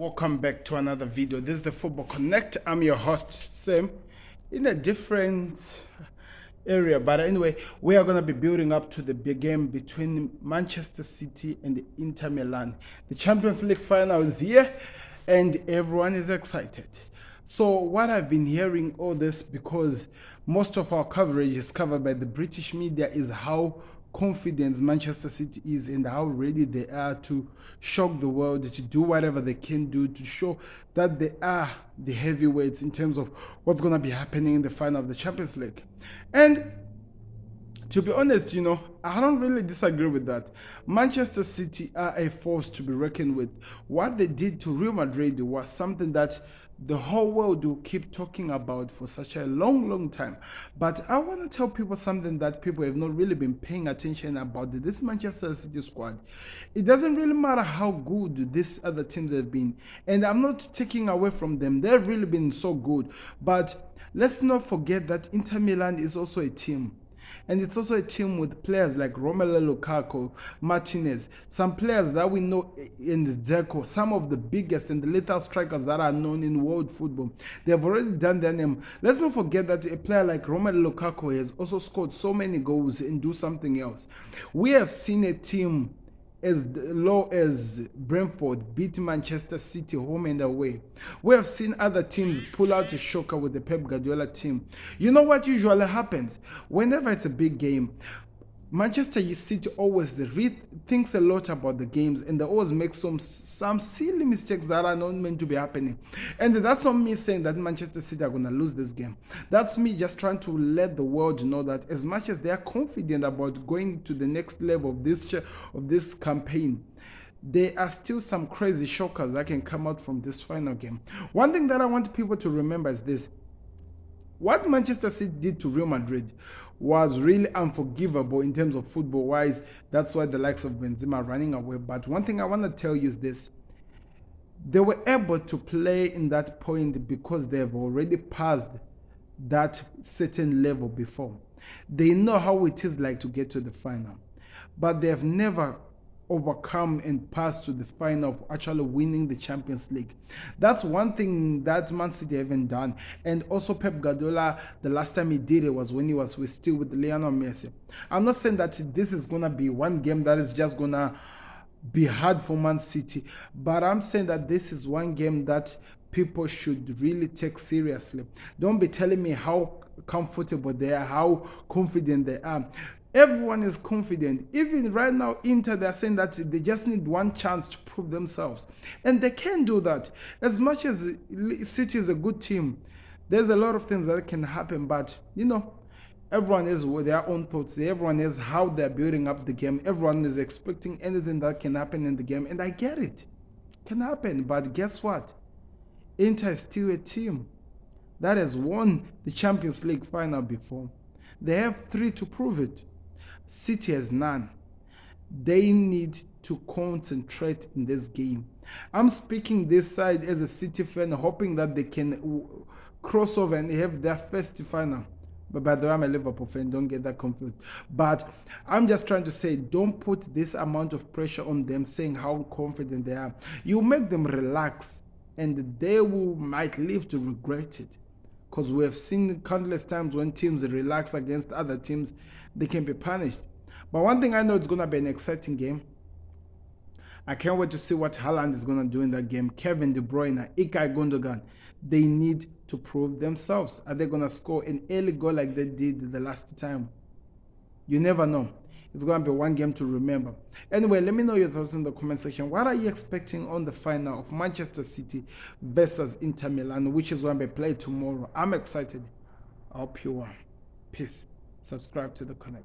Welcome back to another video. This is the Football Connect. I'm your host Sam, in a different area, but anyway, we are going to be building up to the big game between Manchester City and Inter Milan. The Champions League final is here and everyone is excited. So what I've been hearing all this, because most of our coverage is covered by the British media, is how confident Manchester City is and how ready they are to shock the world, to do whatever they can do to show that they are the heavyweights in terms of what's going to be happening in the final of the Champions League. And to be honest, I don't really disagree with that. Manchester City are a force to be reckoned with. What they did to Real Madrid was something that the whole world will keep talking about for such a long time. But I want to tell people something that people have not really been paying attention about this Manchester City squad. It doesn't really matter how good these other teams have been, and I'm not taking away from them. They've really been so good. But let's not forget that Inter Milan is also a team. And it's also a team with players like Romelu Lukaku, Martinez, some players that we know in Dzeko, some of the biggest and the lethal strikers that are known in world football. They have already done their name. Let's not forget that a player like Romelu Lukaku has also scored so many goals and do something else. We have seen a team as low as Brentford beat Manchester City home and away. We have seen other teams pull out a shocker with the Pep Guardiola team. You know what usually happens? Whenever it's a big game, Manchester City always thinks a lot about the games, and they always make some silly mistakes that are not meant to be happening. And that's not me saying that Manchester City are going to lose this game. That's me just trying to let the world know that as much as they are confident about going to the next level of this campaign, there are still some crazy shockers that can come out from this final game. One thing that I want people to remember is this. What Manchester City did to Real Madrid was really unforgivable in terms of football-wise. That's why the likes of Benzema are running away. But one thing I want to tell you is this. They were able to play in that point because they have already passed that certain level before. They know how it is like to get to the final. But they have never overcome and pass to the final of actually winning the Champions League. That's one thing that Man City haven't done. And also Pep Guardiola, the last time he did it was when he was still with Lionel Messi. I'm not saying that this is going to be one game that is just going to be hard for Man City, but I'm saying that this is one game that people should really take seriously. Don't be telling me how comfortable they are, how confident they are. Everyone is confident. Even right now, Inter, they're saying that they just need one chance to prove themselves. And they can do that. As much as City is a good team, there's a lot of things that can happen. But, everyone is with their own thoughts. Everyone is how they're building up the game. Everyone is expecting anything that can happen in the game. And I get it. It can happen. But guess what? Inter is still a team that has won the Champions League final before. They have 3 to prove it. City has none. They need to concentrate in this game. I'm speaking this side as a City fan, hoping that they can cross over and have their first final. But by the way, I'm a Liverpool fan, don't get that confused. But I'm just trying to say, don't put this amount of pressure on them, saying how confident they are. You make them relax, and they might live to regret it. Because we have seen countless times when teams relax against other teams, they can be punished. But one thing I know, it's going to be an exciting game. I can't wait to see what Haaland is going to do in that game. Kevin De Bruyne, Ilkay Gundogan, they need to prove themselves. Are they going to score an early goal like they did the last time? You never know. It's going to be one game to remember. Anyway, let me know your thoughts in the comment section. What are you expecting on the final of Manchester City versus Inter Milan, which is going to be played tomorrow? I'm excited. I hope you are. Peace. Subscribe to the Connect.